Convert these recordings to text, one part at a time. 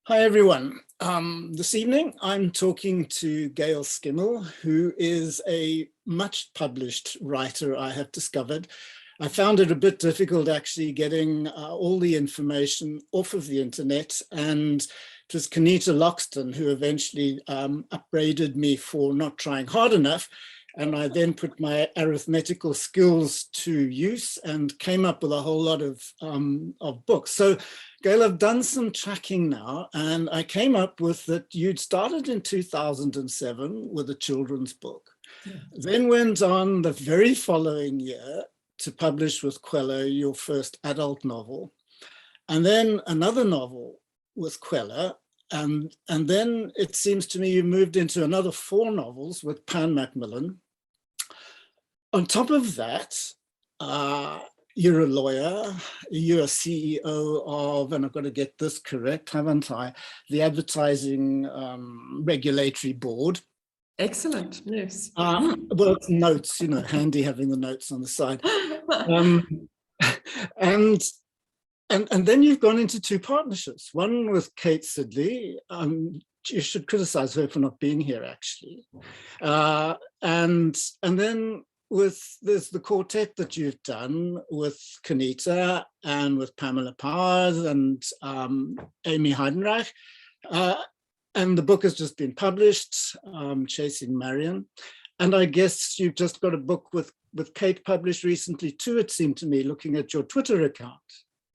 Hi, everyone. This evening, I'm talking to Gail Schimmel, who is a much published writer, I have discovered. I found it a bit difficult actually getting all the information off of the internet, and it was Qarnita Loxton who eventually upbraided me for not trying hard enough. And I then put my arithmetical skills to use and came up with a whole lot of books. So Gail, I've done some tracking now, and I came up with that you'd started in 2007 with a children's book, then went on the very following year to publish with Queller your first adult novel, and then another novel with Queller, and then it seems to me you moved into another 4 novels with Pan Macmillan. On top of that, you're a lawyer, you're a CEO of, and I've got to get this correct, haven't I, the Advertising Regulatory Board. Excellent, yes. Well, it's notes, you know, handy having the notes on the side. And then you've gone into 2 partnerships, one with Kate Sidley. You should criticize her for not being here, actually. And then there's the quartet that you've done with Qarnita and with Pamela Powers and Amy Heydenrych. And the book has just been published, Chasing Marian. And I guess you've just got a book with Kate published recently too, it seemed to me, looking at your Twitter account.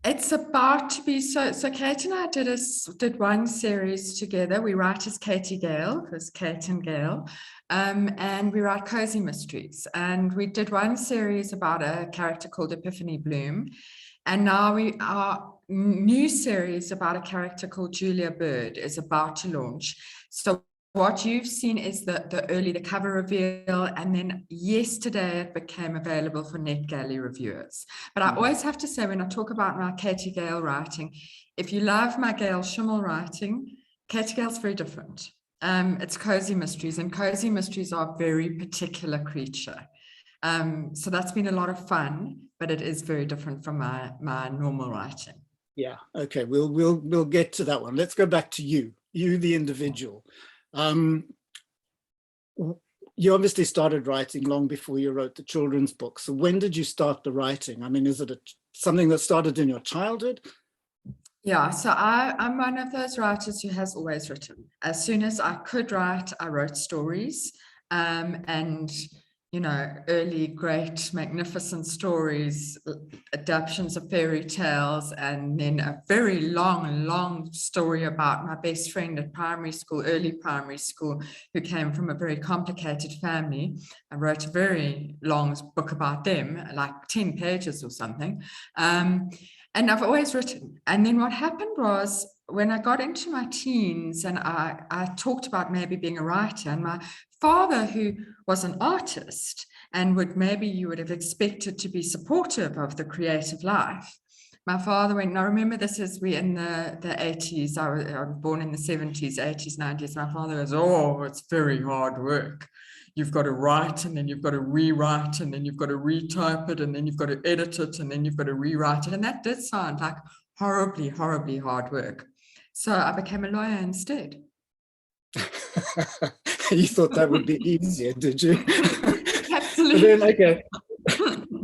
It's about to be, so Kate and I did one series together. We write as Katie Gail, because Kate and Gail, and we write cozy mysteries. And we did one series about a character called Epiphany Bloom. And now our new series about a character called Julia Bird is about to launch. So what you've seen is the cover reveal, and then yesterday it became available for NetGalley reviewers. But I always have to say, when I talk about my Katie Gail writing, if you love my Gail Schimmel writing, Katie Gail's very different. It's cozy mysteries, and cozy mysteries are a very particular creature. So that's been a lot of fun, but it is very different from my normal writing. Yeah, okay, we'll get to that one. Let's go back to you the individual. You obviously started writing long before you wrote the children's book. So when did you start the writing? I mean, is it something that started in your childhood? Yeah, so I'm one of those writers who has always written. As soon as I could write, I wrote stories, and you know, early, great, magnificent stories, adaptations of fairy tales, and then a very long story about my best friend at early primary school, who came from a very complicated family. I wrote a very long book about them, like 10 pages or something. And I've always written. And then what happened was, when I got into my teens and I talked about maybe being a writer, and my father, who was an artist and you would have expected to be supportive of the creative life. My father went, now remember, this is in the 80s. I was born in the 70s, 80s, 90s. My father goes, oh, it's very hard work. You've got to write, and then you've got to rewrite, and then you've got to retype it, and then you've got to edit it, and then you've got to rewrite it. And that did sound like horribly hard work. So I became a lawyer instead. You thought that would be easier, did you? Absolutely. Then, okay.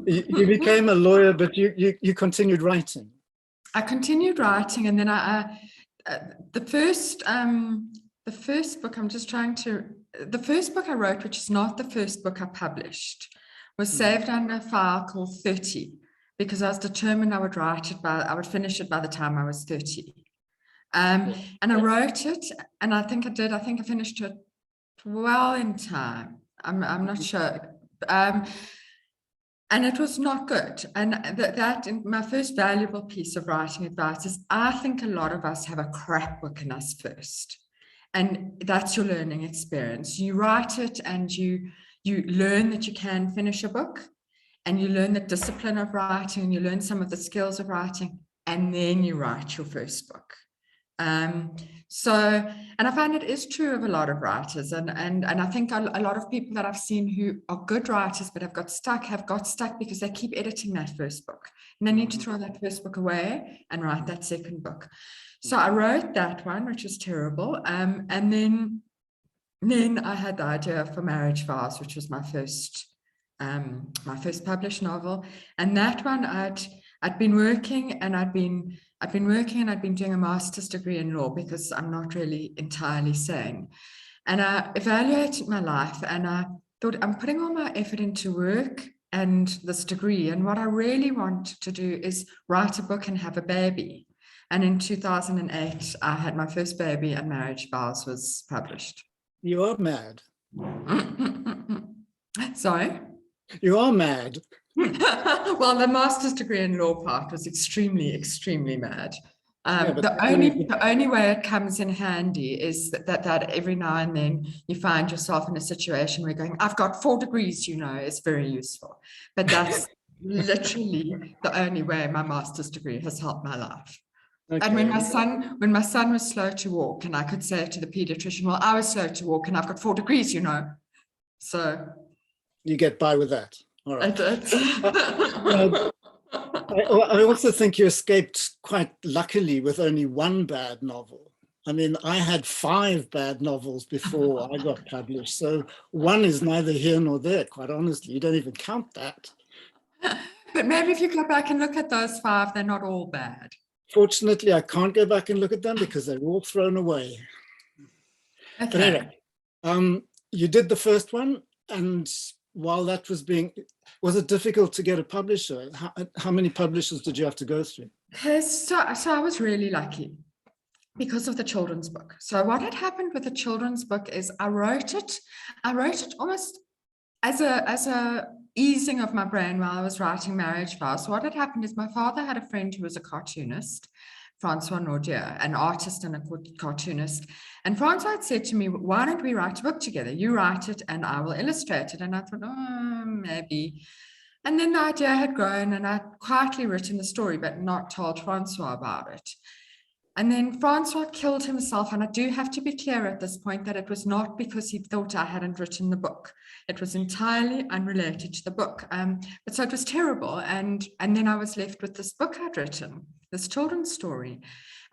You became a lawyer, but you continued writing. I continued writing, and then the first book the first book I wrote, which is not the first book I published, was saved under a file called 30, because I was determined I would finish it by the time I was 30. And I wrote it, and I think I finished it well in time. I'm not sure. And it was not good. And that my first valuable piece of writing advice is, I think a lot of us have a crap book in us first. And that's your learning experience. You write it, and you learn that you can finish a book, and you learn the discipline of writing, and you learn some of the skills of writing, and then you write your first book. And I find it is true of a lot of writers, and I think a lot of people that I've seen who are good writers but have got stuck because they keep editing that first book, and they need to throw that first book away and write that second book. So I wrote that one, which was terrible. And then I had the idea for Marriage Vows, which was my first published novel. And that one I'd been working and I'd been doing a master's degree in law because I'm not really entirely sane. And I evaluated my life and I thought, I'm putting all my effort into work and this degree. And what I really want to do is write a book and have a baby. And in 2008, I had my first baby and Marriage Vows was published. You are mad. Sorry? You are mad. Well, the master's degree in law part was extremely, extremely mad. Yeah, the only way it comes in handy is that every now and then you find yourself in a situation where you're going, I've got 4 degrees, it's very useful. But that's literally the only way my master's degree has helped my life. Okay. And when my son was slow to walk, and I could say to the pediatrician, well, I was slow to walk and I've got 4 degrees, So you get by with that. All right. I did. I also think you escaped quite luckily with only 1 bad novel. I mean, I had 5 bad novels before I got published. So 1 is neither here nor there, quite honestly. You don't even count that. But maybe if you go back and look at those 5, they're not all bad. Fortunately, I can't go back and look at them because they're all thrown away. Okay. But anyway, you did the first one, and while that was it difficult to get a publisher? How many publishers did you have to go through? So I was really lucky because of the children's book. So what had happened with the children's book is I wrote it almost as a easing of my brain while I was writing Marriage Vows. So what had happened is my father had a friend who was a cartoonist, Francois Nordier, an artist and a cartoonist. And Francois had said to me, why don't we write a book together? You write it and I will illustrate it. And I thought, maybe. And then the idea had grown and I'd quietly written the story, but not told Francois about it. And then Francois killed himself. And I do have to be clear at this point that it was not because he thought I hadn't written the book. It was entirely unrelated to the book. But so it was terrible. And then I was left with this book I'd written, this children's story.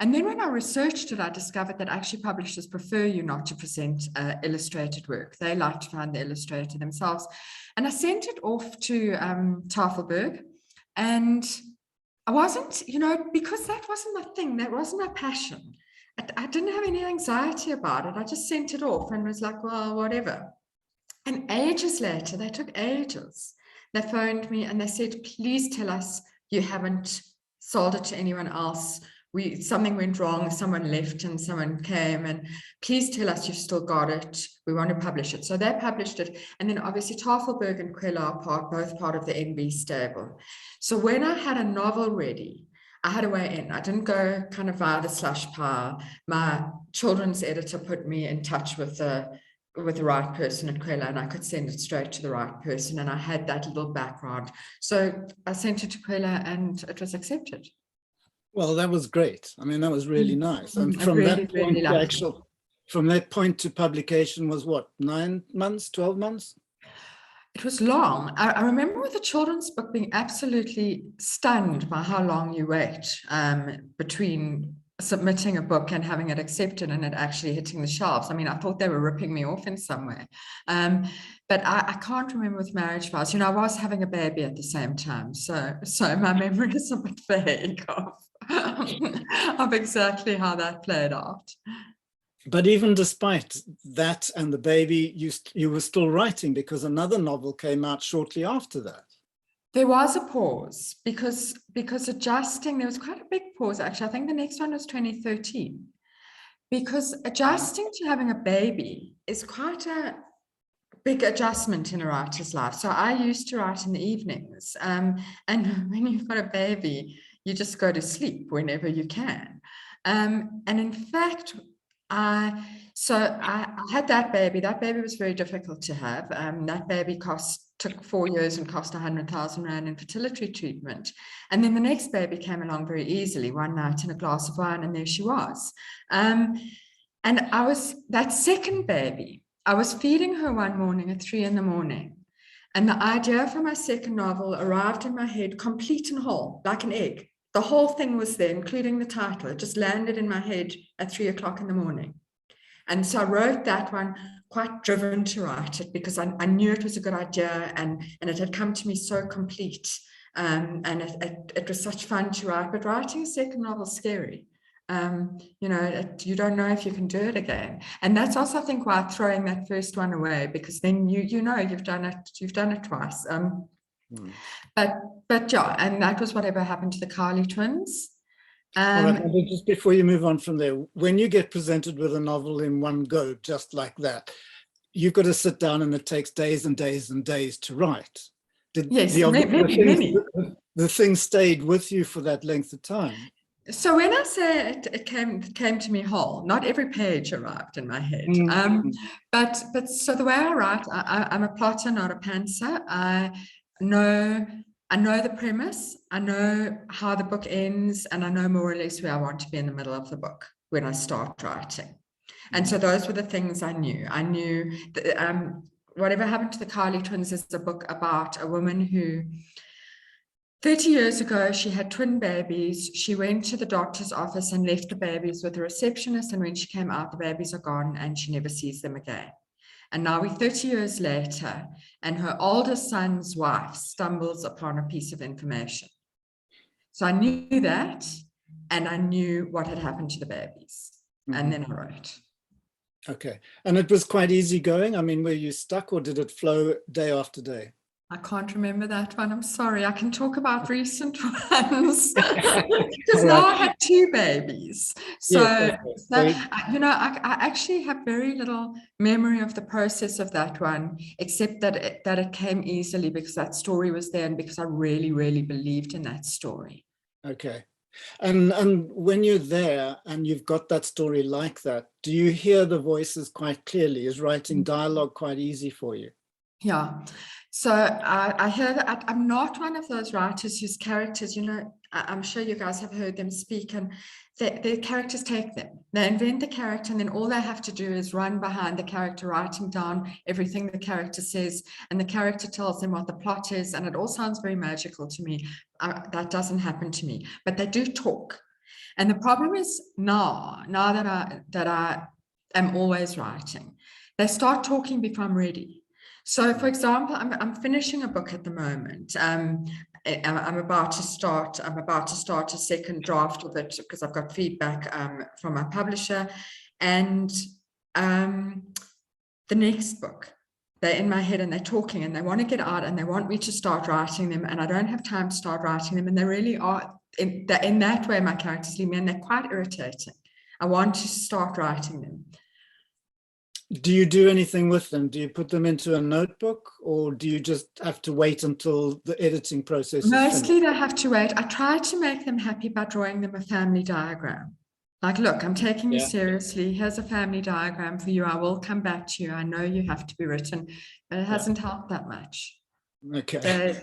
And then when I researched it, I discovered that actually publishers prefer you not to present illustrated work. They like to find the illustrator themselves. And I sent it off to Tafelberg. And I wasn't, because that wasn't my thing. That wasn't my passion. I didn't have any anxiety about it. I just sent it off and was like, well, whatever. And ages later, they took ages. They phoned me and they said, please tell us you haven't sold it to anyone else. Something went wrong, someone left and someone came, and please tell us you've still got it. We want to publish it. So they published it. And then obviously Tafelberg and Quella are both part of the NB stable. So when I had a novel ready, I had a way in. I didn't go kind of via the slush pile. My children's editor put me in touch with the right person at Quella, and I could send it straight to the right person. And I had that little background. So I sent it to Quella and it was accepted. Well, that was great. I mean, that was really nice. And from really, that point from that point to publication was what, 9 months, 12 months? It was long. I remember with the children's book being absolutely stunned by how long you wait between submitting a book and having it accepted and it actually hitting the shelves. I mean, I thought they were ripping me off in some way. But I can't remember with Marriage Vows. I was having a baby at the same time. So my memory is a bit vague of exactly how that played out. But even despite that and the baby, you were still writing because another novel came out shortly after that. There was a pause because adjusting, there was quite a big pause actually. I think the next one was 2013. Because adjusting to having a baby is quite a big adjustment in a writer's life. So I used to write in the evenings. And when you've got a baby, you just go to sleep whenever you can. And in fact, I had that baby. That baby was very difficult to have. That baby took 4 years and cost 100,000 Rand in fertility treatment. And then the next baby came along very easily one night in a glass of wine, and there she was. And that second baby, I was feeding her one morning at 3 a.m. And the idea for my second novel arrived in my head complete and whole, like an egg. The whole thing was there, including the title. It just landed in my head at 3 o'clock in the morning. And so I wrote that one quite driven to write it because I knew it was a good idea, and it had come to me so complete. And it was such fun to write, but writing a second novel is scary. You know, you don't know if you can do it again. And that's also, I think, why throwing that first one away, because then you know you've done it twice. But yeah, and that was whatever happened to the Carly twins. All right, and just before you move on from there, when you get presented with a novel in one go, just like that, you've got to sit down and it takes days and days and days to write. Yes, many. The thing stayed with you for that length of time? So when I say it came to me whole, not every page arrived in my head. But so the way I write, I'm a plotter, not a pantser. I know the premise, I know how the book ends, and I know more or less where I want to be in the middle of the book when I start writing. And so those were the things I knew. I knew that, Whatever Happened to the Carly Twins is a book about a woman who 30 years ago, she had twin babies. She went to the doctor's office and left the babies with the receptionist. And when she came out, the babies are gone and she never sees them again. And now we're 30 years later, and her oldest son's wife stumbles upon a piece of information. So I knew that, and I knew what had happened to the babies. And then I wrote. Okay. And it was quite easy going? I mean, were you stuck, or did it flow day after day? I can't remember that one. I'm sorry. I can talk about recent ones because now I had 2 babies. So, you know, I actually have very little memory of the process of that one, except that it came easily because that story was there and because I really, really believed in that story. Okay. And when you're there and you've got that story like that, do you hear the voices quite clearly? Is writing dialogue quite easy for you? Yeah. So I hear that I'm not one of those writers whose characters, you know, I'm sure you guys have heard them speak, and their characters take them. They invent the character, and then all they have to do is run behind the character, writing down everything the character says, and the character tells them what the plot is, and it all sounds very magical to me. That doesn't happen to me, but they do talk. And the problem is now that I am always writing, they start talking before I'm ready. So, for example, I'm finishing a book at the moment. I'm about to start a second draft of it because I've got feedback from my publisher, and the next book, they're in my head and they're talking and they want to get out and they want me to start writing them, and I don't have time to start writing them, and they really are in that way. My characters leave me, and they're quite irritating. I want to start writing them. Do you do anything with them? Do you put them into a notebook, or do you just have to wait until the editing process is Mostly finished? they have to wait. I try to make them happy by drawing them a family diagram. Like, look, I'm taking you seriously. Here's a family diagram for you. I will come back to you. I know you have to be written, but it hasn't helped that much. Okay.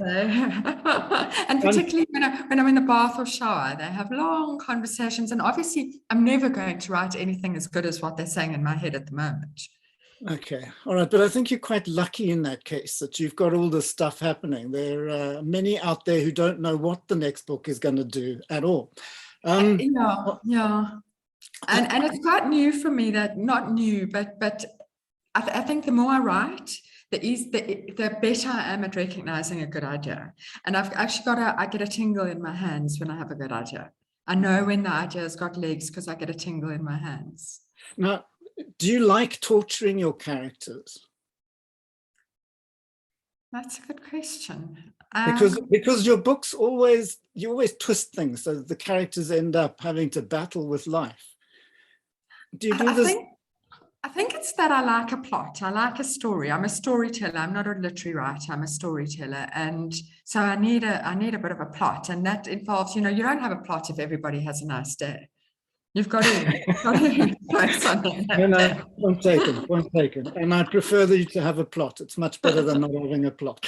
And particularly when I'm in the bath or shower, they have long conversations. And obviously, I'm never going to write anything as good as what they're saying in my head at the moment. Okay. All right. But I think you're quite lucky in that case that you've got all this stuff happening. There are many out there who don't know what the next book is going to do at all. Yeah. And it's quite new for me, that not new, but I think the more I write, the better I am at recognizing a good idea. And I've actually I get a tingle in my hands when I have a good idea. I know when the idea's got legs because I get a tingle in my hands. Now, do you like torturing your characters? That's a good question. Because your books you always twist things so that the characters end up having to battle with life. Do you do this? I think it's that I like a plot. I like a story. I'm a storyteller. I'm not a literary writer. I'm a storyteller. And so I need a bit of a plot. And that involves, you don't have a plot if everybody has a nice day. You've got to throw something. No, point taken. And I prefer you to have a plot. It's much better than not having a plot.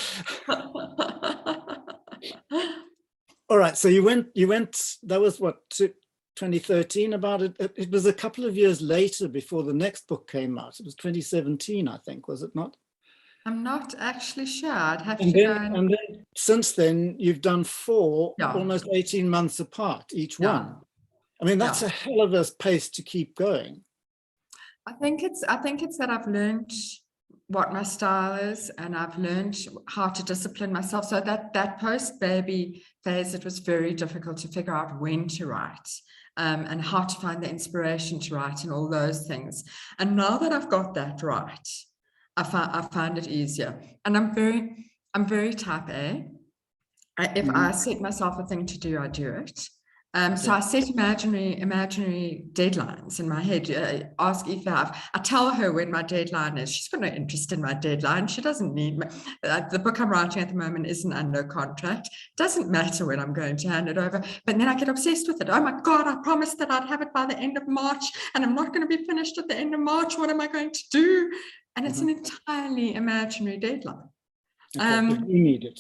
All right. So you went, that was what, 2013 about it. It was a couple of years later before the next book came out. It was 2017, I think, was it not? I'm not actually sure. I'd have And to go then, and then since then, you've done 4, yeah, almost 18 months apart, each yeah, one. I mean, that's yeah. a hell of a pace to keep going. I think it's that I've learned what my style is, and I've learned how to discipline myself. So that post-baby phase, it was very difficult to figure out when to write, and how to find the inspiration to write and all those things. And now that I've got that right, I find it easier. And I'm very type A. If I set myself a thing to do, I do it. So I set imaginary deadlines in my head. Ask Eva. I tell her when my deadline is. She's got no interest in my deadline. She doesn't need me. The book I'm writing at the moment isn't under contract. Doesn't matter when I'm going to hand it over. But then I get obsessed with it. Oh my God, I promised that I'd have it by the end of March, and I'm not going to be finished at the end of March. What am I going to do? And it's an entirely imaginary deadline. Okay, but you need it.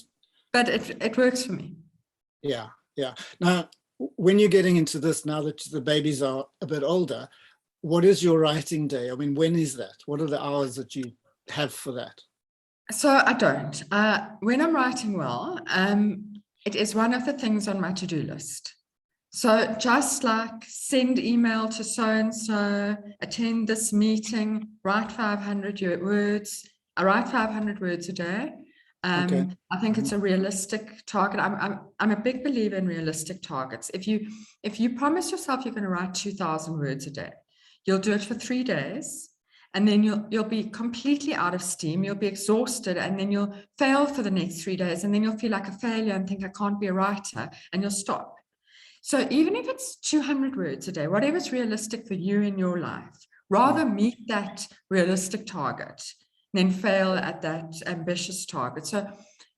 But it works for me. Yeah, yeah. Now, when you're getting into this, now that the babies are a bit older, what is your writing day? I mean, when is that? What are the hours that you have for that? So I don't. When I'm writing well, it is one of the things on my to-do list. So just like send email to so-and-so, attend this meeting, write 500 words. I write 500 words a day. Okay. I think it's a realistic target. I'm a big believer in realistic targets. If you promise yourself you're going to write 2,000 words a day, you'll do it for 3 days, and then you'll be completely out of steam. You'll be exhausted, and then you'll fail for the next 3 days, and then you'll feel like a failure and think I can't be a writer, and you'll stop. So even if it's 200 words a day, whatever's realistic for you in your life, rather meet that realistic target than fail at that ambitious target. So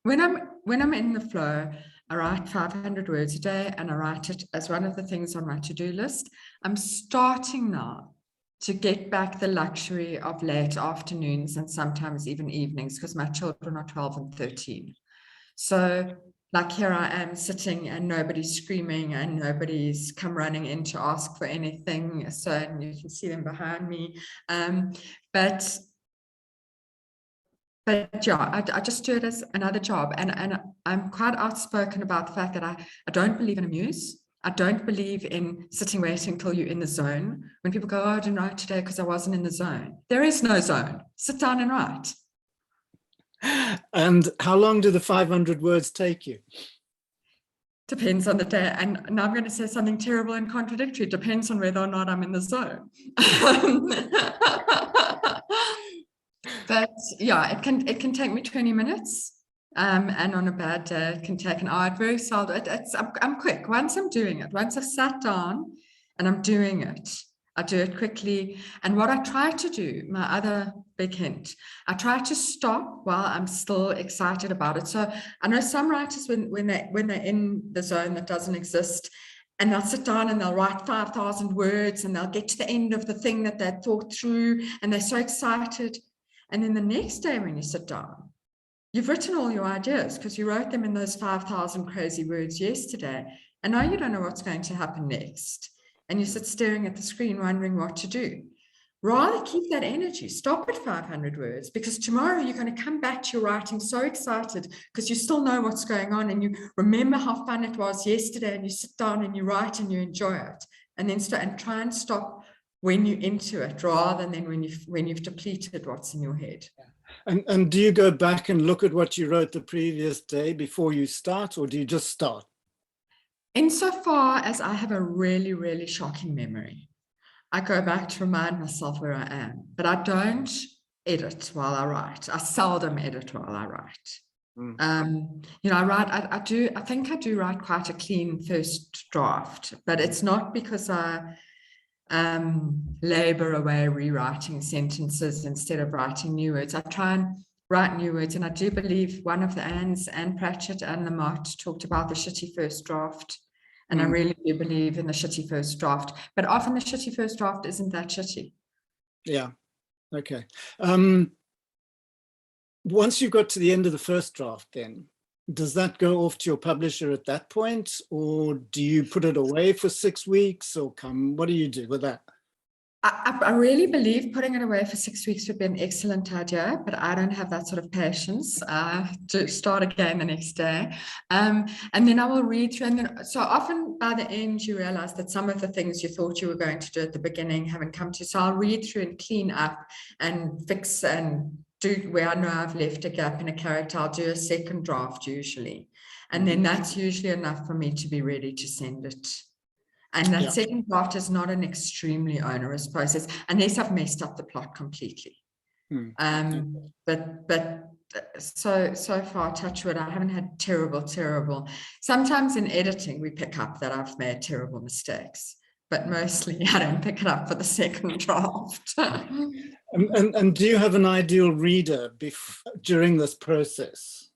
when I'm in the flow, I write 500 words a day, and I write it as one of the things on my to-do list. I'm starting now to get back the luxury of late afternoons and sometimes even evenings, because my children are 12 and 13. So like here I am sitting and nobody's screaming and nobody's come running in to ask for anything. So and you can see them behind me. But yeah, I just do it as another job. And I'm quite outspoken about the fact that I don't believe in a muse. I don't believe in sitting waiting until you're in the zone. When people go, oh, I didn't write today because I wasn't in the zone. There is no zone. Sit down and write. And how long do the 500 words take you? Depends on the day. And now I'm going to say something terrible and contradictory. Depends on whether or not I'm in the zone. But yeah, it can take me 20 minutes. And on a bad day, it can take an hour. Very seldom. I'm quick. Once I'm doing it, once I've sat down and I'm doing it, I do it quickly. And what I try to do, my other big hint, I try to stop while I'm still excited about it. So I know some writers, when they're in the zone that doesn't exist, and they'll sit down and they'll write 5,000 words, and they'll get to the end of the thing that they thought through, and they're so excited. And then the next day when you sit down, you've written all your ideas because you wrote them in those 5,000 crazy words yesterday, and now you don't know what's going to happen next. And you sit staring at the screen wondering what to do. Rather keep that energy, stop at 500 words, because tomorrow you're going to come back to your writing so excited because you still know what's going on and you remember how fun it was yesterday, and you sit down and you write and you enjoy it. And then try and stop when you're into it rather than when you've depleted what's in your head. And do you go back and look at what you wrote the previous day before you start, or do you just start? Insofar as I have a really, really shocking memory, I go back to remind myself where I am, but I don't edit while I write. I seldom edit while I write. I think I do write quite a clean first draft, but it's not because I labor away rewriting sentences instead of writing new words. I try and write new words, and I do believe one of the Anne Pratchett and Lamott talked about the shitty first draft, and I really do believe in the shitty first draft, but often the shitty first draft isn't that shitty. Yeah, okay. Once you got to the end of the first draft, then does that go off to your publisher at that point, or do you put it away for 6 weeks, or what do you do with that? I really believe putting it away for 6 weeks would be an excellent idea, but I don't have that sort of patience to start again the next day. And then I will read through, and then so often by the end you realize that some of the things you thought you were going to do at the beginning haven't come to. So I'll read through and clean up and fix and do where I know I've left a gap in a character. I'll do a second draft usually. And then that's usually enough for me to be ready to send it. And that second draft is not an extremely onerous process, unless I've messed up the plot completely. But so far, touch wood, I haven't had terrible. Sometimes in editing, we pick up that I've made terrible mistakes, but mostly I don't pick it up for the second draft. And do you have an ideal reader during this process?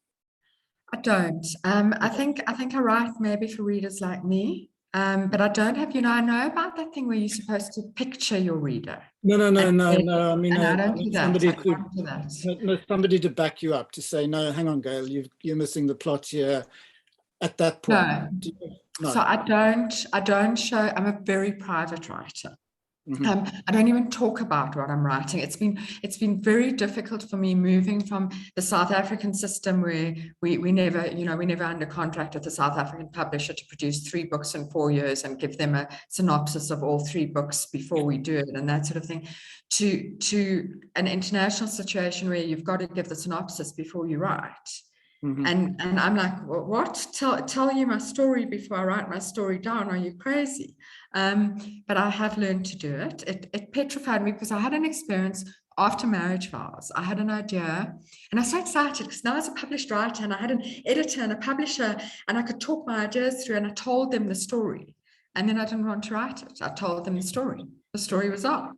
I don't. I think I write maybe for readers like me. But I don't have, I know about that thing where you're supposed to picture your reader. No. I mean, I don't do that. Somebody I can't do that. No, somebody to back you up, to say, no, hang on, Gail, you're missing the plot here at that point. No. So I don't show, I'm a very private writer. I don't even talk about what I'm writing. It's been very difficult for me moving from the South African system where we never under contract with the South African publisher to produce 3 books in 4 years and give them a synopsis of all 3 books before we do it and that sort of thing, to an international situation where you've got to give the synopsis before you write. And I'm like, what? Tell you my story before I write my story down? Are you crazy? But I have learned to do it. It petrified me because I had an experience after Marriage Vows. I had an idea and I was so excited because now I was a published writer and I had an editor and a publisher and I could talk my ideas through and I told them the story. And then I didn't want to write it. I told them the story. The story was out.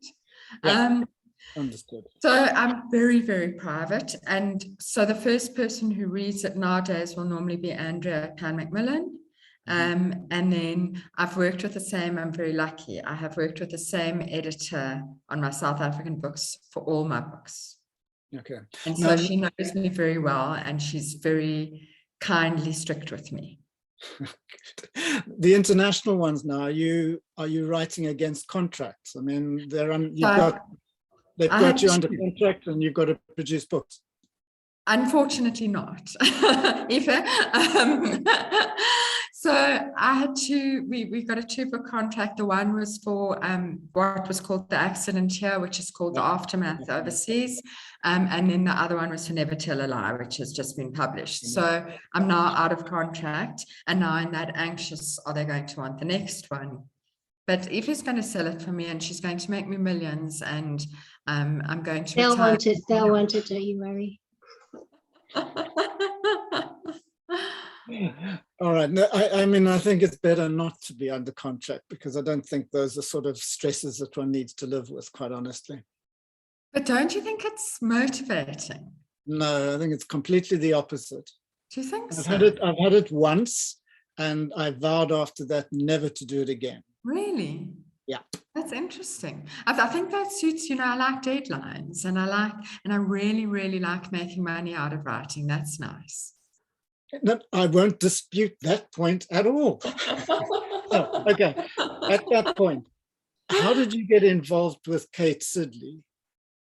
Understood. So I'm very, very private. And so the first person who reads it nowadays will normally be Andrea Macmillan. And then I've worked with I'm very lucky. I have worked with the same editor on my South African books for all my books. Okay. And so she knows me very well and she's very kindly strict with me. The international ones now, are you writing against contracts? I mean, they've got you under contract and you've got to produce books. Unfortunately not. So I had we got a 2-book contract. The one was for what was called The Accident Here, which is called The Aftermath Overseas. And then the other one was To Never Tell a Lie, which has just been published. So I'm now out of contract and now I'm that anxious, are they going to want the next one? But Aoife's going to sell it for me and she's going to make me millions and I'm going to They'll want it, don't you worry. All right. No, I mean, I think it's better not to be under contract because I don't think those are sort of stresses that one needs to live with, quite honestly. But don't you think it's motivating? No, I think it's completely the opposite. Do you think so? I've had it once and I vowed after that never to do it again. Really? Yeah. That's interesting. I think that suits, I like deadlines and I really, really like making money out of writing. That's nice. No, I won't dispute that point at all. Oh, okay. At that point, how did you get involved with Kate Sidley?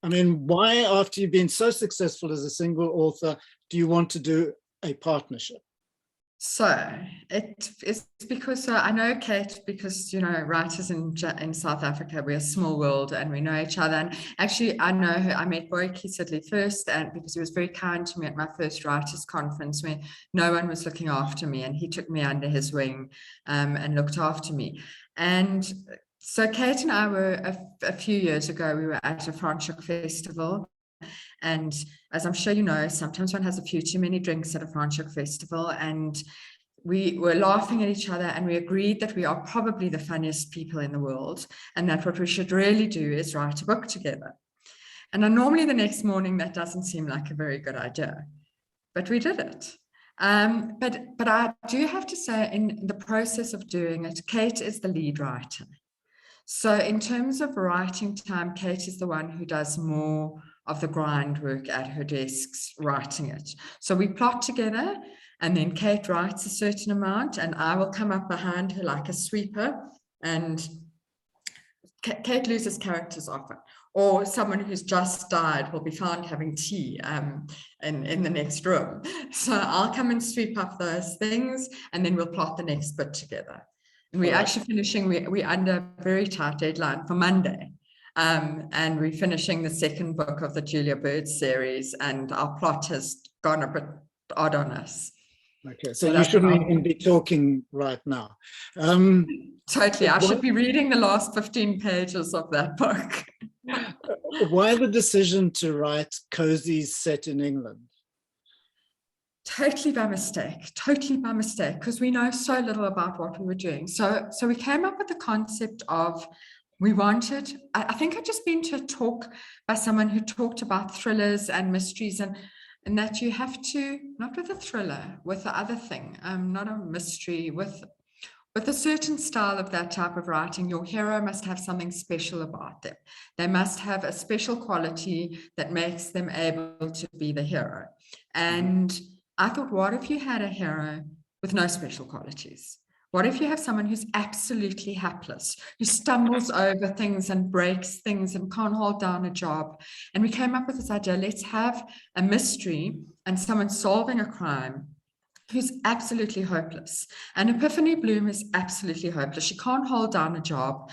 I mean, why, after you've been so successful as a single author, do you want to do a partnership? So it's because I know Kate because, writers in South Africa, we're a small world and we know each other. And actually, I know her. I met Kate Sidley first and because he was very kind to me at my first writers conference when no one was looking after me and he took me under his wing and looked after me. And so Kate and I were a few years ago, we were at a Franschhoek festival. And as I'm sure you know, sometimes one has a few too many drinks at a Franschhoek festival and we were laughing at each other and we agreed that we are probably the funniest people in the world and that what we should really do is write a book together. And normally the next morning that doesn't seem like a very good idea, but we did it. But I do have to say in the process of doing it, Kate is the lead writer. So in terms of writing time, Kate is the one who does more of the grind work at her desks writing it. So we plot together and then Kate writes a certain amount and I will come up behind her like a sweeper and Kate loses characters often, or someone who's just died will be found having tea in the next room. So I'll come and sweep up those things, and then we'll plot the next bit together. And we're actually finishing, we're under a very tight deadline for Monday. And we're finishing the second book of the Julia Bird series, and our plot has gone a bit odd on us. Okay, so you shouldn't even be talking right now. Totally, I should be reading the last 15 pages of that book. Why the decision to write cosies set in England? Totally by mistake, because we know so little about what we were doing. So we came up with the concept of, we wanted, I think I'd just been to a talk by someone who talked about thrillers and mysteries, and that you have to, not with a thriller, with the other thing, not a mystery, with a certain style of that type of writing, your hero must have something special about them. They must have a special quality that makes them able to be the hero. And I thought, what if you had a hero with no special qualities? What if you have someone who's absolutely hapless, who stumbles over things and breaks things and can't hold down a job? And we came up with this idea, let's have a mystery and someone solving a crime who's absolutely hopeless. And Epiphany Bloom is absolutely hopeless. She can't hold down a job.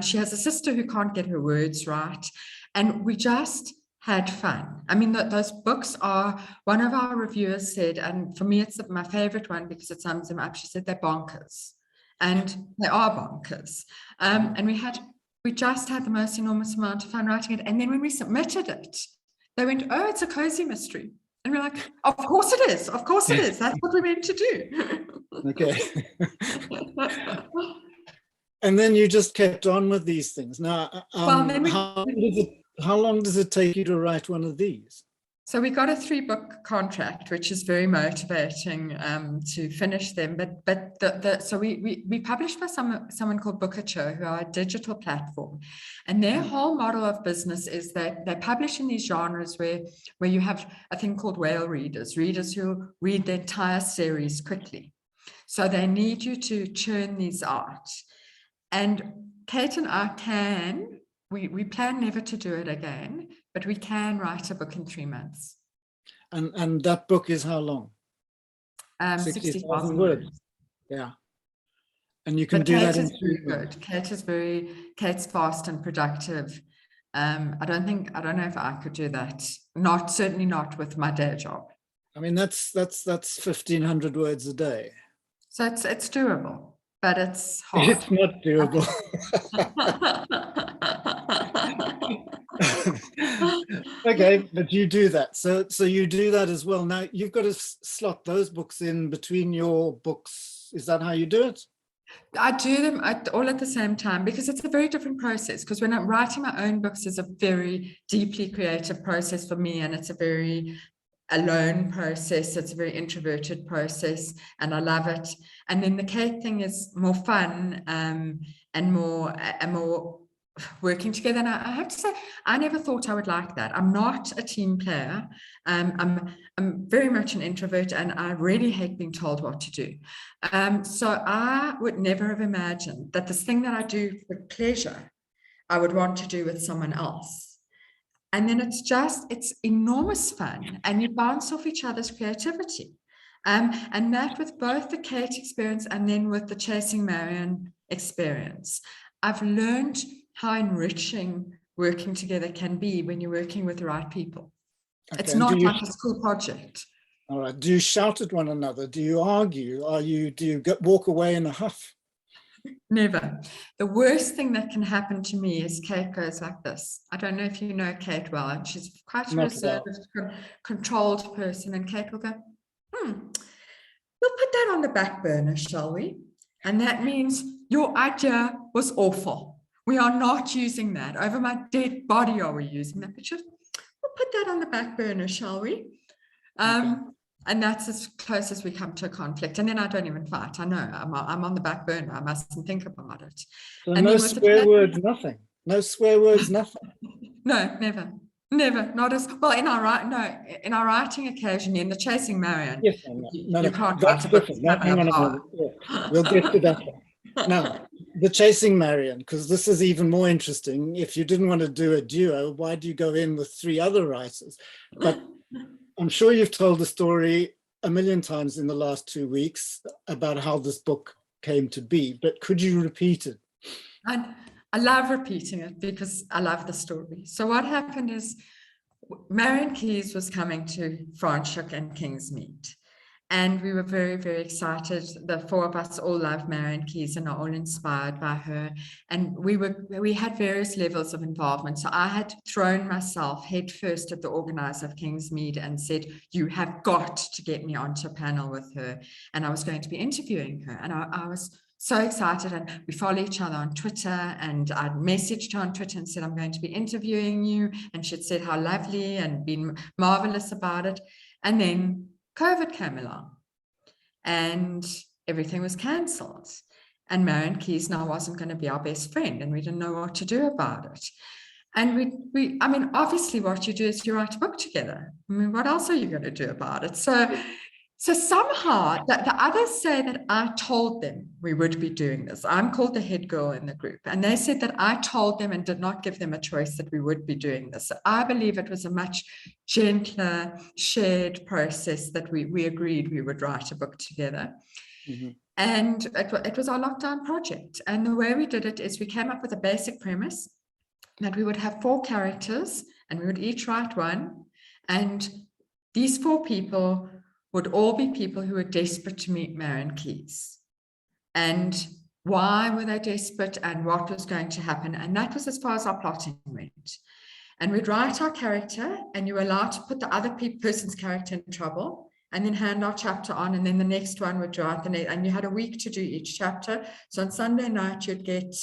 She has a sister who can't get her words right. And we just had fun. I mean, those books are, one of our reviewers said, and for me, it's my favorite one because it sums them up. She said they're bonkers, and they are bonkers. And we just had the most enormous amount of fun writing it. And then when we submitted it, they went, oh, it's a cozy mystery. And we're like, of course it is. Of course it is. That's what we're meant to do. Okay. And then you just kept on with these things. Now, how long does it take you to write one of these? So we got a 3-book contract, which is very motivating to finish them. So we published by someone called Bookatcher, who are a digital platform, and their whole model of business is that they publish in these genres where you have a thing called whale readers who read the entire series quickly. So they need you to churn these out. And Kate and I we plan never to do it again, but we can write a book in 3 months. And that book is how long? 60,000 words. Yeah. And you can do that in 3 months. Kate's fast and productive. I don't know if I could do that. Certainly not with my day job. I mean, that's 1,500 words a day. So it's doable, but it's hard. It's not doable. Okay, but you do that. So you do that as well. Now you've got to slot those books in between your books. Is that how you do it? I do them all at the same time because it's a very different process. Because when I'm writing my own books, is a very deeply creative process for me, and it's a very alone process. It's a very introverted process, and I love it. And then the Kate thing is more fun and more working together. And I have to say, I never thought I would like that. I'm not a team player. I'm very much an introvert, and I really hate being told what to do. So I would never have imagined that this thing that I do for pleasure, I would want to do with someone else. And then it's enormous fun, and you bounce off each other's creativity. And that with both the Kate experience and then with the Chasing Marian experience, I've learned how enriching working together can be when you're working with the right people. Okay. It's not like a school project. All right. Do you shout at one another? Do you argue? Do you walk away in a huff? Never. The worst thing that can happen to me is Kate goes like this. I don't know if you know Kate well, and she's quite a reserved, controlled person. And Kate will go, we'll put that on the back burner, shall we? And that means your idea was awful. We are not using that. Over my dead body are we using that? But we'll put that on the back burner, shall we? Okay. And that's as close as we come to a conflict. And then I don't even fight. I know I'm on the back burner. I mustn't think about it. So no swear words, nothing. No swear words, nothing. No, never. Not as well in our writing occasionally in the Chasing Marian. Yes, you can't write a book. We'll get to that. Now, The Chasing Marian, because this is even more interesting. If you didn't want to do a duo, why do you go in with 3 other writers? But I'm sure you've told the story a million times in the last 2 weeks about how this book came to be, but could you repeat it? And I love repeating it because I love the story. So what happened is Marian Keyes was coming to Franschhoek and Kingsmead. And we were very, very excited. The 4 of us all love Marian Keyes and are all inspired by her. And we had various levels of involvement. So I had thrown myself headfirst at the organizer of Kingsmead and said, you have got to get me onto a panel with her. And I was going to be interviewing her. And I was so excited, and we follow each other on Twitter, and I'd messaged her on Twitter and said, I'm going to be interviewing you. And she'd said how lovely and been marvelous about it. And then COVID came along and everything was cancelled. And Marian Keyes now wasn't going to be our best friend, and we didn't know what to do about it. And I mean, obviously what you do is you write a book together. I mean, what else are you going to do about it? So somehow the others say that I told them we would be doing this. I'm called the head girl in the group. And they said that I told them and did not give them a choice that we would be doing this. So I believe it was a much gentler, shared process that we agreed we would write a book together. Mm-hmm. And it was our lockdown project. And the way we did it is we came up with a basic premise that we would have 4 characters and we would each write one. And these 4 people would all be people who were desperate to meet Marian Keyes. And why were they desperate and what was going to happen? And that was as far as our plotting went. And we'd write our character, and you were allowed to put the other person's character in trouble, and then hand our chapter on, and then the next one would write the next, and you had a week to do each chapter. So on Sunday night, you'd get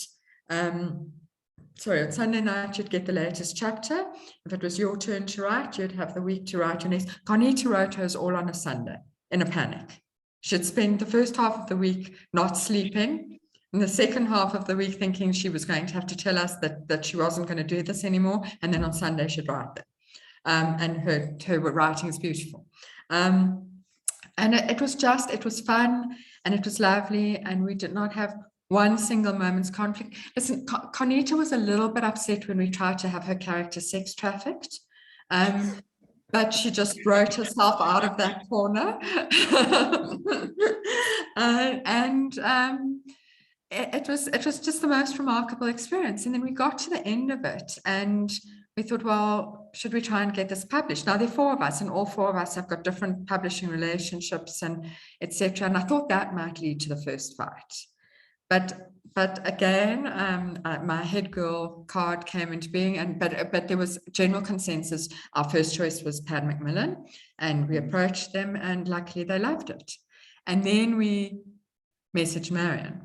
on Sunday night, you'd get the latest chapter. If it was your turn to write, you'd have the week to write your next. Qarnita wrote hers all on a Sunday in a panic. She'd spend the first half of the week not sleeping, and the second half of the week thinking she was going to have to tell us that she wasn't going to do this anymore. And then on Sunday, she'd write them. And her writing is beautiful. And it was fun, and it was lovely, and we did not have one single moment's conflict. Listen, Qarnita was a little bit upset when we tried to have her character sex trafficked, but she just wrote herself out of that corner. It was just the most remarkable experience. And then we got to the end of it, and we thought, well, should we try and get this published? Now, there are 4 of us, and all 4 of us have got different publishing relationships and etc. And I thought that might lead to the first fight. But again, my head girl card came into being, but there was general consensus. Our first choice was Pat Macmillan, and we approached them, and luckily they loved it. And then we messaged Marian,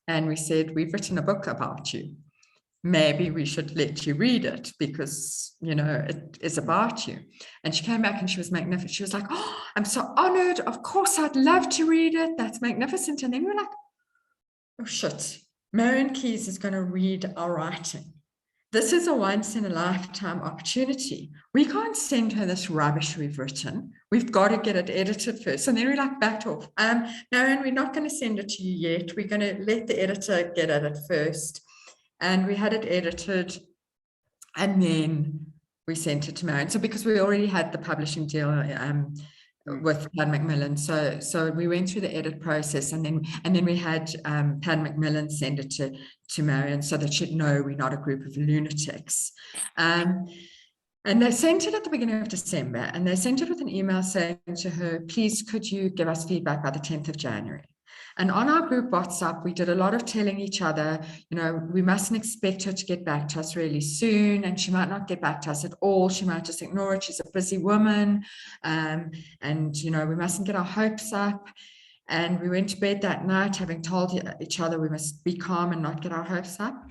and we said, we've written a book about you. Maybe we should let you read it because, you know, it is about you. And she came back and she was magnificent. She was like, oh, I'm so honored. Of course, I'd love to read it. That's magnificent. And then we were like, oh shit, Marian Keyes is going to read our writing. This is a once in a lifetime opportunity. We can't send her this rubbish we've written. We've got to get it edited first. And then we backed off. Marian, we're not going to send it to you yet. We're going to let the editor get at it first. And we had it edited, and then we sent it to Marian. So because we already had the publishing deal with Pat Macmillan, so we went through the edit process, and then we had Pat Macmillan send it to Marian so that she'd know we're not a group of lunatics. And they sent it at the beginning of December, and they sent it with an email saying to her, please, could you give us feedback by the 10th of January? And on our group WhatsApp, we did a lot of telling each other, you know, we mustn't expect her to get back to us really soon, and she might not get back to us at all. She might just ignore it. She's a busy woman. And, you know, we mustn't get our hopes up. And we went to bed that night having told each other we must be calm and not get our hopes up.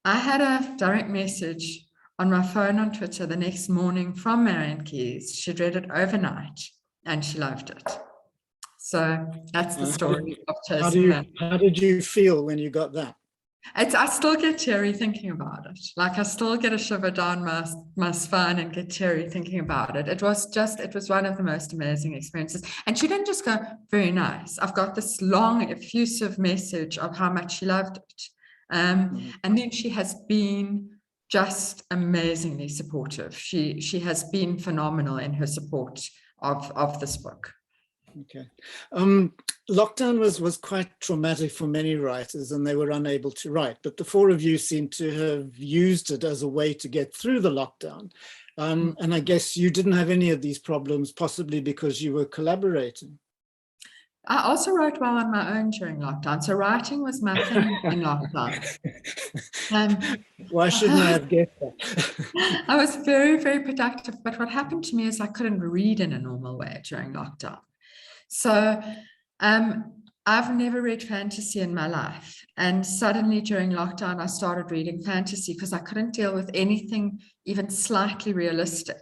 I had a direct message on my phone on Twitter the next morning from Marian Keyes. She'd read it overnight and she loved it. So that's the story of Chasing Marian. How did you feel when you got that? I still get teary thinking about it. Like I still get a shiver down my spine and get teary thinking about it. It was one of the most amazing experiences. And she didn't just go, very nice. I've got this long, effusive message of how much she loved it. And then she has been just amazingly supportive. She has been phenomenal in her support of this book. Okay. Lockdown was quite traumatic for many writers and they were unable to write, but the four of you seem to have used it as a way to get through the lockdown. And I guess you didn't have any of these problems, possibly because you were collaborating. I also wrote well on my own during lockdown. So writing was my thing in lockdown. Why shouldn't I have guessed that? I was very, very productive. But what happened to me is I couldn't read in a normal way during lockdown. So I've never read fantasy in my life. And suddenly during lockdown, I started reading fantasy because I couldn't deal with anything even slightly realistic.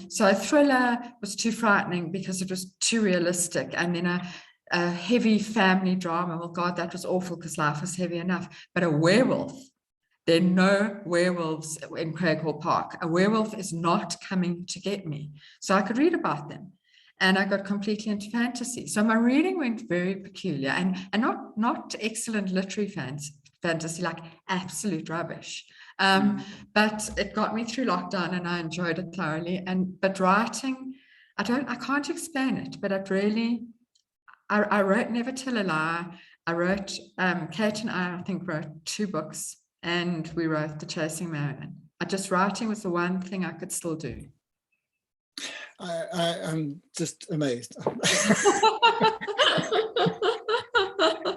So a thriller was too frightening because it was too realistic. And then a heavy family drama, well, God, that was awful because life was heavy enough. But a werewolf, there are no werewolves in Craighall Park. A werewolf is not coming to get me. So I could read about them. And I got completely into fantasy. So my reading went very peculiar and not excellent literary fantasy, like absolute rubbish. But it got me through lockdown and I enjoyed it thoroughly. But writing, I can't explain it, but it really, I wrote Never Tell a Lie. I wrote, Kate and I think wrote 2 books and we wrote The Chasing Marian. Writing was the one thing I could still do. I'm just amazed.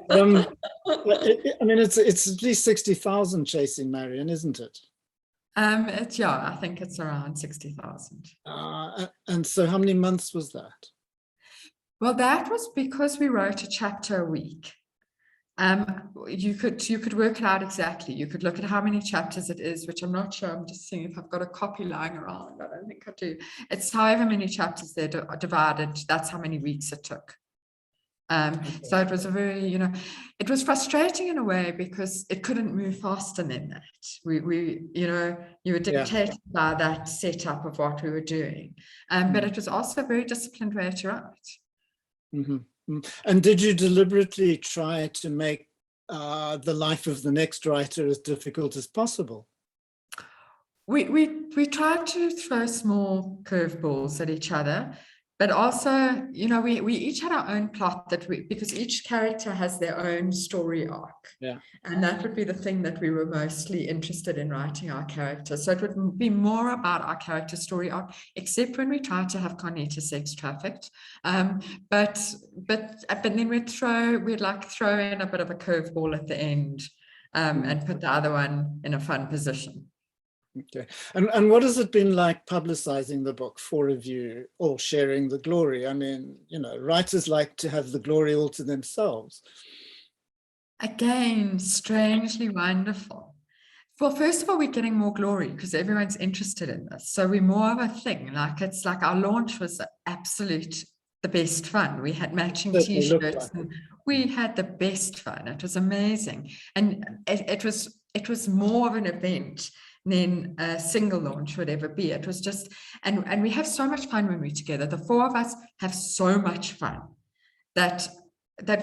I mean, it's at least 60,000 Chasing Marian, isn't it? I think it's around 60,000. And so how many months was that? Well, that was because we wrote a chapter a week. You could work it out exactly. You could look at how many chapters it is, which I'm not sure. I'm just seeing if I've got a copy lying around. I don't think I do. It's however many chapters they're divided. That's how many weeks it took. So it was a very, it was frustrating in a way because it couldn't move faster than that. We you were dictated by that setup of what we were doing. But it was also a very disciplined way to write. Mm-hmm. And did you deliberately try to make the life of the next writer as difficult as possible? We tried to throw small curveballs at each other, but also, we each had our own plot because each character has their own story arc. Yeah. And that would be the thing that we were mostly interested in writing our character. So it would be more about our character story arc, except when we tried to have Qarnita sex trafficked. But then we'd throw in a bit of a curveball at the end, and put the other one in a fun position. Okay. And what has it been like publicizing the book, 4 of you all sharing the glory? I mean, writers like to have the glory all to themselves. Again, strangely wonderful. Well, first of all, we're getting more glory because everyone's interested in this. So we're more of a thing. It's like our launch was the best fun. We had matching t-shirts and we had the best fun. It was amazing. And it was more of an event than a single launch would ever be. It was just, and we have so much fun when we're together. The 4 of us have so much fun that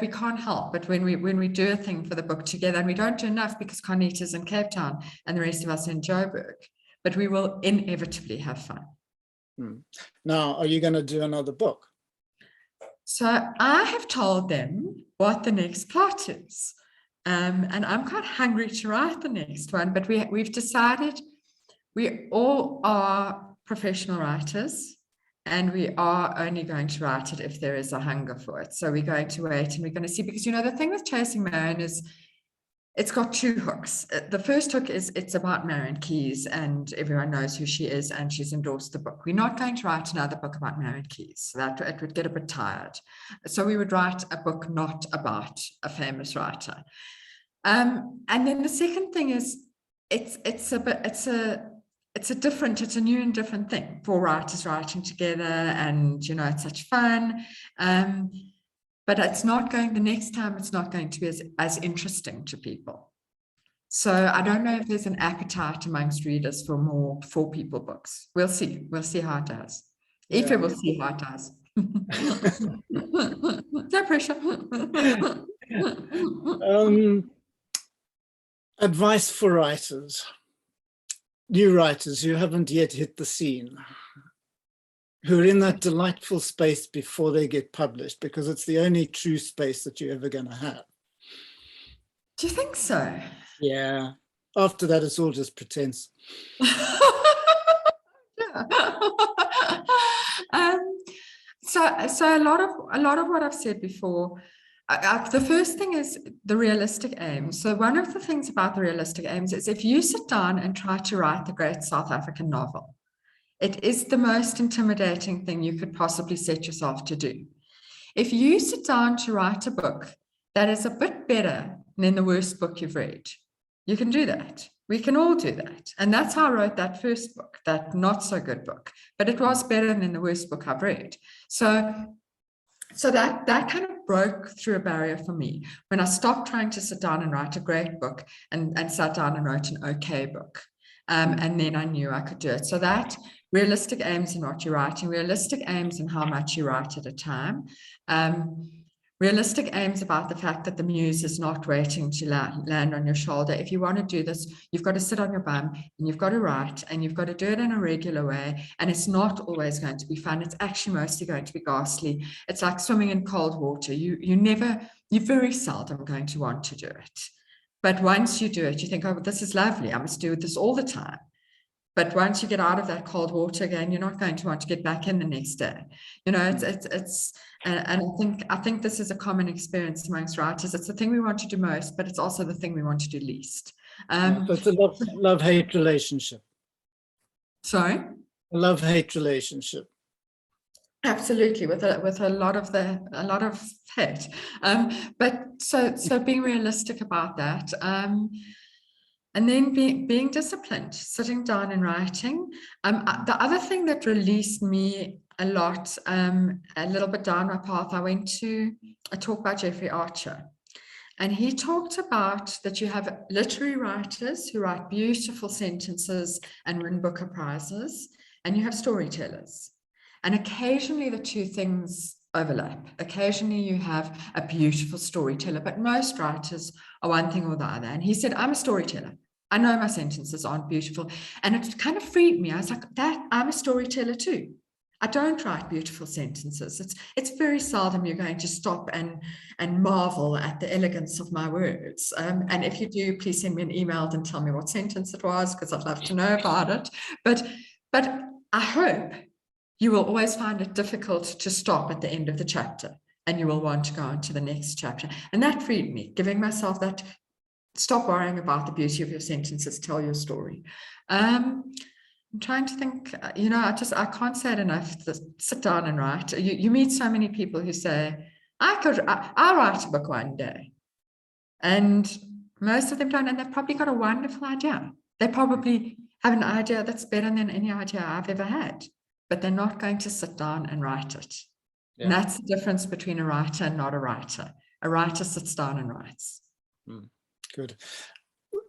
we can't help. But when we do a thing for the book together, and we don't do enough because Qarnita's in Cape Town and the rest of us in Joburg, but we will inevitably have fun. Now, are you going to do another book? So I have told them what the next plot is. And I'm quite hungry to write the next one, but we've decided we all are professional writers and we are only going to write it if there is a hunger for it. So we're going to wait and we're going to see, because the thing with Chasing Marian is it's got 2 hooks. The first hook is it's about Marian Keyes and everyone knows who she is and she's endorsed the book. We're not going to write another book about Marian Keyes. That it would get a bit tired. So we would write a book not about a famous writer. And then the second thing is it's a new and different thing for writers writing together, and it's such fun. But the next time it's not going to be as interesting to people. So I don't know if there's an appetite amongst readers for more 4 people books. We'll see. We'll see how it does. If Yeah. it will see how it does. No pressure. Advice for writers, new writers who haven't yet hit the scene, who are in that delightful space before they get published, because it's the only true space that you're ever going to have. Do you think so? Yeah. After that, it's all just pretense. Yeah. So a lot of what I've said before, the first thing is the realistic aim. So one of the things about the realistic aims is if you sit down and try to write the great South African novel, it is the most intimidating thing you could possibly set yourself to do. If you sit down to write a book that is a bit better than the worst book you've read, you can do that. We can all do that. And that's how I wrote that first book, that not so good book, but it was better than the worst book I've read. So that kind of broke through a barrier for me when I stopped trying to sit down and write a great book and sat down and wrote an okay book. And then I knew I could do it. So that realistic aims in what you're writing, realistic aims in how much you write at a time, realistic aims about the fact that the muse is not waiting to land on your shoulder. If you want to do this, you've got to sit on your bum and you've got to write and you've got to do it in a regular way. And it's not always going to be fun. It's actually mostly going to be ghastly. It's like swimming in cold water. You're very seldom going to want to do it. But once you do it, you think, oh, this is lovely. I must do this all the time. But once you get out of that cold water again, you're not going to want to get back in the next day. You know, and I think this is a common experience amongst writers. It's the thing we want to do most, but it's also the thing we want to do least. So it's a love-hate relationship. Sorry? A love-hate relationship. Absolutely, with a lot of hate. But so being realistic about that. And then being disciplined, sitting down and writing. The other thing that released me a lot, a little bit down my path, I went to a talk by Jeffrey Archer. And he talked about that you have literary writers who write beautiful sentences and win Booker Prizes, and you have storytellers. And occasionally the two things overlap. Occasionally you have a beautiful storyteller, but most writers are one thing or the other. And he said, I'm a storyteller. I know my sentences aren't beautiful. And it kind of freed me. I was like, I'm a storyteller too. I don't write beautiful sentences. It's very seldom you're going to stop and marvel at the elegance of my words. And if you do, please send me an email and tell me what sentence it was, because I'd love to know about it. But I hope you will always find it difficult to stop at the end of the chapter, and you will want to go on to the next chapter. And that freed me, giving myself that, stop worrying about the beauty of your sentences, tell your story. I'm trying to think, I can't say it enough, to sit down and write. You meet so many people who say, I'll write a book one day. And most of them don't, and they've probably got a wonderful idea. They probably have an idea that's better than any idea I've ever had, but they're not going to sit down and write it. Yeah. And that's the difference between a writer and not a writer. A writer sits down and writes. Good.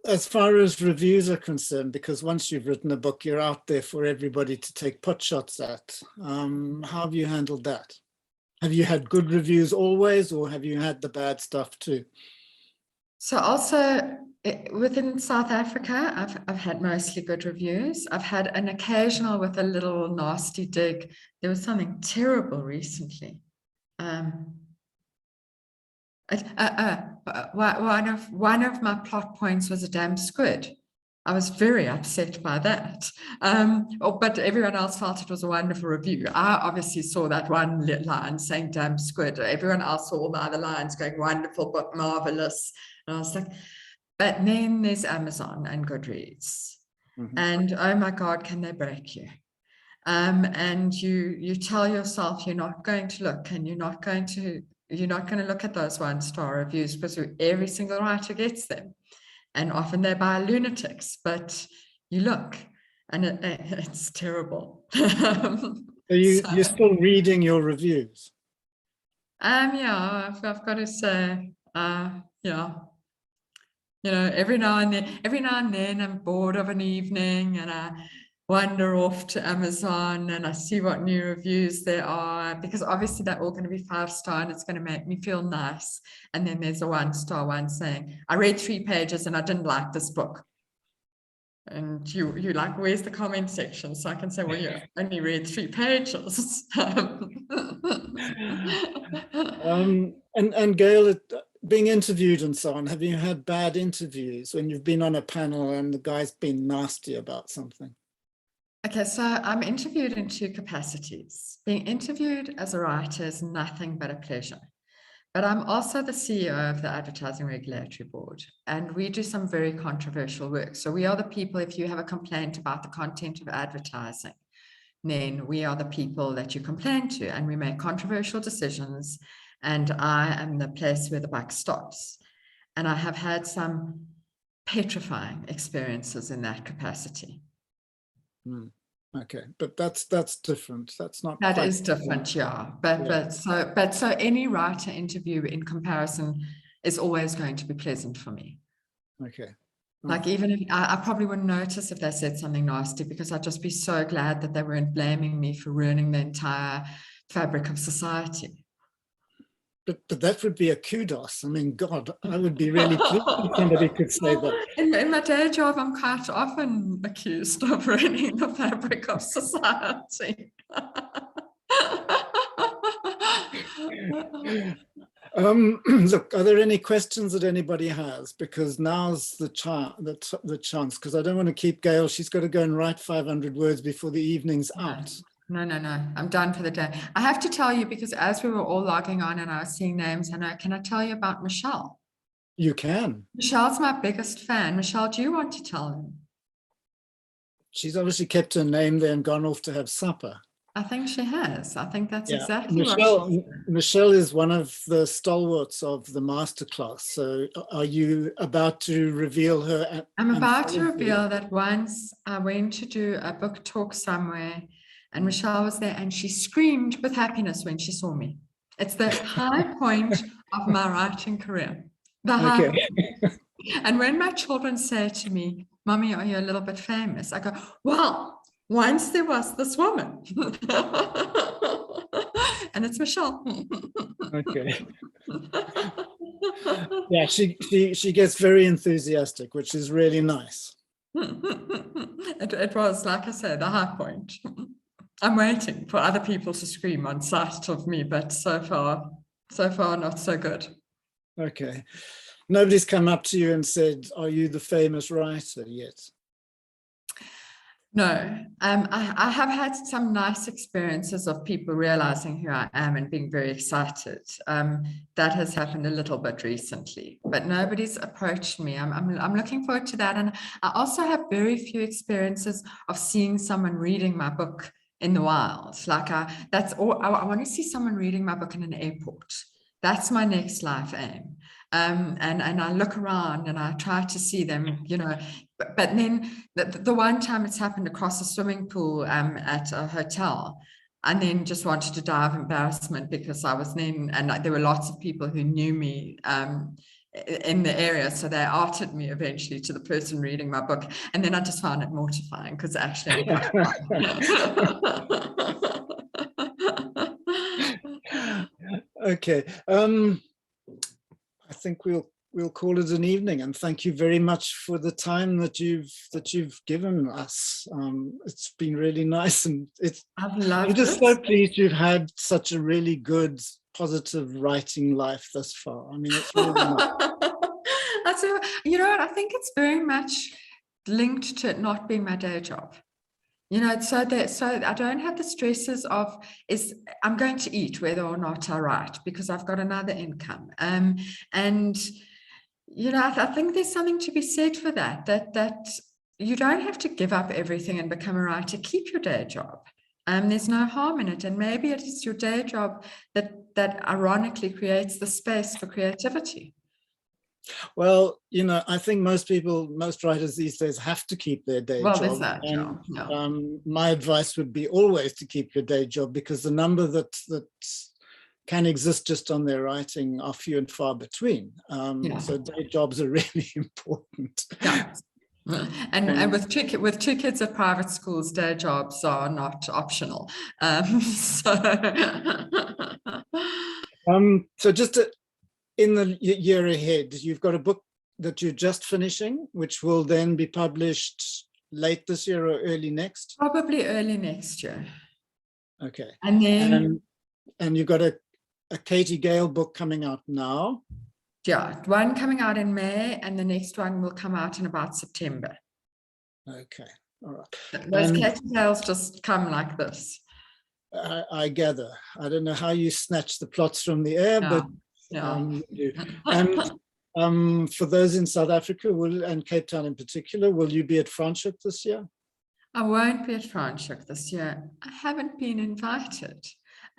As far as reviews are concerned, because once you've written a book, you're out there for everybody to take pot shots at. How have you handled that? Have you had good reviews always, or have you had the bad stuff too? So also within South Africa, I've had mostly good reviews. I've had an occasional with a little nasty dig. There was something terrible recently. One of my plot points was a damn squid. I was very upset by that. But everyone else felt it was a wonderful review. I obviously saw that one line saying damn squid. Everyone else saw all the other lines going wonderful book, marvelous. And I was like, but then there's Amazon and Goodreads. Mm-hmm. And oh my God, can they break you? And you tell yourself you're not going to look, and you're not going to look at those 1-star reviews, because every single writer gets them. And often they're by lunatics, but you look, and it's terrible. So you're still reading your reviews? Yeah, I've got to say, yeah. every now and then I'm bored of an evening and I wander off to Amazon and I see what new reviews there are, because obviously they're all going to be 5-star and it's going to make me feel nice. And then there's a 1-star one saying, I read 3 pages and I didn't like this book. And you like, where's the comment section? So I can say, well, you only read 3 pages. And Gail, being interviewed and so on, have you had bad interviews when you've been on a panel and the guy's been nasty about something? Okay, so I'm interviewed in 2 capacities. Being interviewed as a writer is nothing but a pleasure. But I'm also the CEO of the Advertising Regulatory Board, and we do some very controversial work. So we are the people, if you have a complaint about the content of advertising, then we are the people that you complain to, and we make controversial decisions, and I am the place where the buck stops. And I have had some petrifying experiences in that capacity. Okay, but that's different. That's not. That is different, yeah. But so any writer interview in comparison is always going to be pleasant for me. Okay. Like even if I probably wouldn't notice if they said something nasty, because I'd just be so glad that they weren't blaming me for ruining the entire fabric of society. But that would be a kudos. I mean, God, I would be really pleased if somebody could say that. In my day job, I'm quite often accused of ruining the fabric of society. Look, are there any questions that anybody has? Because now's the chance, because I don't want to keep Gail. She's got to go and write 500 words before the evening's out. No. I'm done for the day. I have to tell you, because as we were all logging on and I was seeing names, can I tell you about Michelle? You can. Michelle's my biggest fan. Michelle, do you want to tell him? She's obviously kept her name there and gone off to have supper. I think she has. I think that's exactly Michelle, what Michelle is one of the stalwarts of the masterclass. So are you about to reveal her? I'm about to reveal that once I went to do a book talk somewhere and Michelle was there and she screamed with happiness when she saw me. It's the high point of my writing career. The high point. And when my children say to me, Mommy, are you a little bit famous? I go, well, once there was this woman. And it's Michelle. Okay. Yeah, she gets very enthusiastic, which is really nice. It was, like I said, the high point. I'm waiting for other people to scream on sight of me, but so far not so good. Okay. Nobody's come up to you and said, are you the famous writer yet? No, I have had some nice experiences of people realizing who I am and being very excited. That has happened a little bit recently, but nobody's approached me. I'm looking forward to that. And I also have very few experiences of seeing someone reading my book in the wild. Like that's all. I want to see someone reading my book in an airport. That's my next life aim. And I look around and I try to see them, but then the one time it's happened across a swimming pool at a hotel, and then just wanted to die of embarrassment because I was then, and there were lots of people who knew me in the area, so they outed me eventually to the person reading my book, and then I just found it mortifying because actually Okay. I think we'll call it an evening, and thank you very much for the time that you've given us. It's been really nice, and I'm just so pleased you've had such a really good, positive writing life thus far. I mean, it's really nice. You know what? I think it's very much linked to it not being my day job. So I don't have the stresses of I'm going to eat whether or not I write because I've got another income. And I think there's something to be said for that you don't have to give up everything and become a writer. Keep your day job. There's no harm in it. And maybe it is your day job that ironically creates the space for creativity. Well, I think most writers these days have to keep their day job. There's that, and, yeah. My advice would be always to keep your day job, because the number that can exist just on their writing are few and far between. So day jobs are really important. Yeah. And with two kids at private schools, day jobs are not optional. So just in the year ahead, you've got a book that you're just finishing, which will then be published late this year or early next? Probably early next year. Okay. And then and you've got a Katie Gail book coming out now. Yeah, one coming out in May, and the next one will come out in about September. Okay, all right. Those Katie Gails just come like this. I gather. I don't know how you snatch the plots from the air, but you do. And for those in South Africa, and Cape Town in particular, will you be at Franschhoek this year? I won't be at Franschhoek this year. I haven't been invited.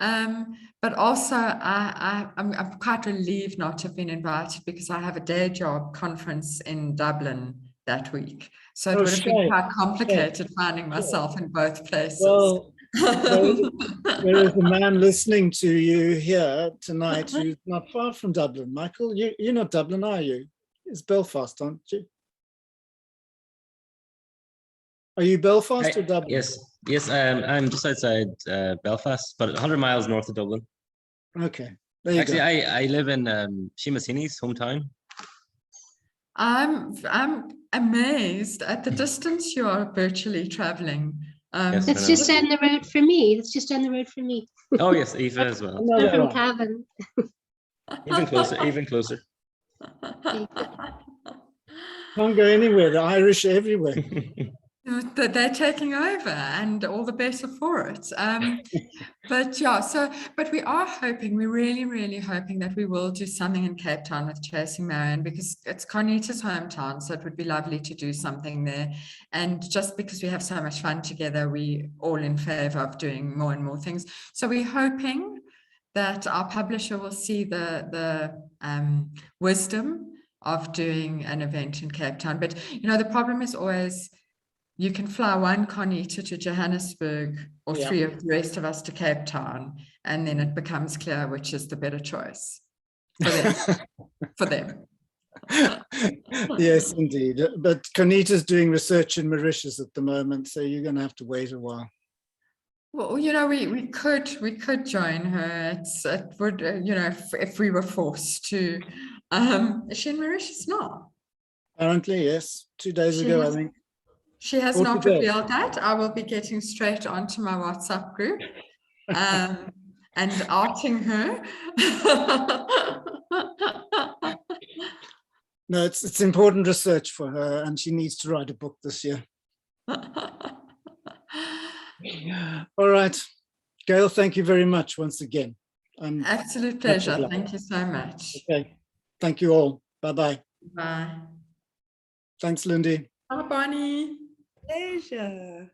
But also I'm quite relieved not to have been invited, because I have a day job conference in Dublin that week. So it would have been quite complicated finding myself in both places. Well, there is a man listening to you here tonight who's not far from Dublin. Michael, you're not Dublin, are you? It's Belfast, aren't you? Are you Belfast or Dublin? Yes, I'm just outside Belfast, but 100 miles north of Dublin. Okay, there you Actually, go. I live in Seamus Heaney's hometown. I'm amazed at the distance you are virtually traveling. Yes, That's just down the road from me. That's just down the road from me. Oh yes, Eva as well. I'm from Cavan. Even closer, even closer. Can't go anywhere. The Irish are everywhere. They're taking over, and all the better for it. But yeah, but we are hoping, we're really hoping that we will do something in Cape Town with Chasing Marian, because it's Qarnita's hometown, so it would be lovely to do something there. And just because we have so much fun together, we all in favor of doing more and more things. So we're hoping that our publisher will see the wisdom of doing an event in Cape Town. But you know, the problem is always, you can fly one Qarnita to Johannesburg, or three of the rest of us to Cape Town, and then it becomes clear which is the better choice for them. For them. Yes, indeed. But Qarnita's doing research in Mauritius at the moment, so you're going to have to wait a while. Well, you know, we could join her. It would, you know, if we were forced to. Is she in Mauritius now? Apparently, yes. 2 days ago, I think. She has not revealed that. I will be getting straight onto my WhatsApp group and outing her. No, it's important research for her, and she needs to write a book this year. All right. Gail, thank you very much once again. Absolute pleasure. Thank you so much. Okay. Thank you all. Bye-bye. Bye. Thanks, Lindy. Bye, Bonnie. Pleasure.